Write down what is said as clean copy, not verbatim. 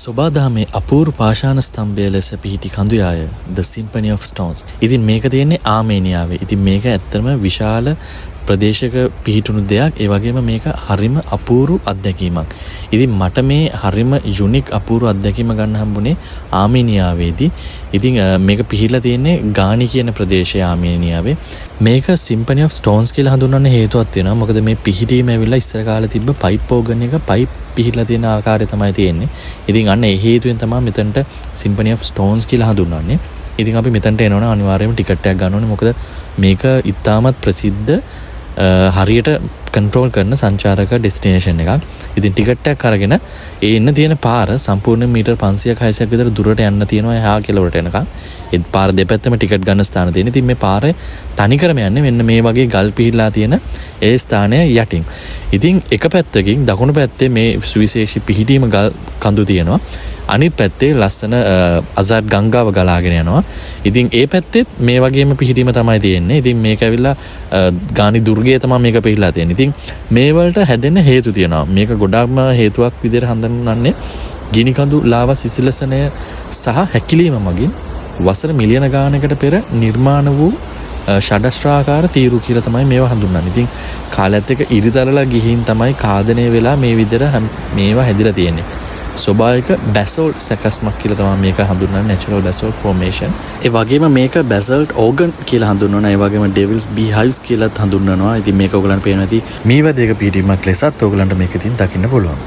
සොබාදහමේ අපූර්ව පාෂාණ ස්තම්භය ලෙස පිහිටි කඳුයාය The Symphony of Stones. ඉතින් මේක තියෙන්නේ ආමේනියාවේ. ඉතින් මේක ඇත්තම විශාල ප්‍රදේශයක පිහිටුණු දෙයක්. ඒ වගේම මේක හරිම අපූර්ව අත්දැකීමක්. ඉතින් මට මේ හරිම යුනික් අපූර්ව අත්දැකීම ගන්න හම්බුනේ ආමේනියාවේදී. ඉතින් මේක පිහිටලා තියෙන්නේ ගානි කියන ප්‍රදේශයේ ආමේනියාවේ. මේක Symphony of Stones කියලා හඳුන්වන්න හේතුවක් තියෙනවා. මොකද මේ පිහිටීම ඇවිල්ලා ඉස්සර කාලේ තිබ්බ පයිප් ඕගන් එක පයිප් පිහිටලා තියෙන ආකාරය තමයි තියෙන්නේ. ඉතින් අන්න ඒ හේතුවෙන් තමයි මෙතනට Symphony of Stones කියලා හඳුන්වන්නේ. ඉතින් අපි මෙතනට එනවනම් අනිවාර්යයෙන්ම ටිකට් එකක් ගන්න ඕනේ. මොකද මේක ඉතාමත් ප්‍රසිද්ධ හරියට කන්ට්‍රෝල් කරන සංචාරක ඩෙස්ටිනේෂන් එකක්. ඉතින් ටිකට් එකක් අරගෙන ඒ එන්න තියෙන පාර සම්පූර්ණ මීටර් 500ක් 600ක් විතර දුරට යන්න තියෙනවා එහා කෙළවරට එනකම්. ඒ පාර දෙපැත්තම ටිකට් ගන්න ස්ථාන තියෙන. ඉතින් මේ පාරේ තනිකරම යන්නේ මෙන්න මේ වගේ ගල් පිහිලා තියෙන ඒ ස්ථානය යටින්. ඉතින් එක පැත්තකින් දකුණු පැත්තේ මේ සුවිශේෂී පිහිටීම ගල් කඳු තියෙනවා. අනිත් පැත්තේ ලස්සන අසාඩ් ගංගාව ගලාගෙන යනවා. ඉතින් ඒ පැත්තෙත් මේ වගේම පිහිටීම තමයි තියෙන්නේ. ඉතින් මේක ඇවිල්ලා ගානි දුර්ගය තමයි මේක පිහිලා තියෙන්නේ. ඉතින් මේ වලට හැදෙන්න හේතු තියෙනවා. මේක ගොඩක්ම හේතුවක් විදිහට හඳුන්වන්නේ ගිනි කඳු ලාවා සිසිලසනය සහ හැකිලීම මගින් වසර මිලියන ගානකට පෙර නිර්මාණ වූ ෂඩස්ත්‍රාකාර තීරු කියලා තමයි මේවා හඳුන්වන්නේ. ඉතින් කාලයත් එක්ක ඉරිතලලා ගිහින් තමයි කාදනය වෙලා මේ විදිහට මේවා හැදිලා තියෙන්නේ. ස්වභාවික බැසෝල්ට් සැකස්මක් කියලා තමයි මේක හඳුන්වන්නේ, natural basalt formation. ඒ වගේම මේක basalt organ කියලා හඳුන්වනවා. ඒ වගේම devil's beehives කියලාත් හඳුන්වනවා. ඉතින් මේක ඔයගලන්ට පේනවා ඇති මේ වදේක පිටීමක් ලෙසත් ඔයගලන්ට මේක ඉතින් දකින්න පුළුවන්.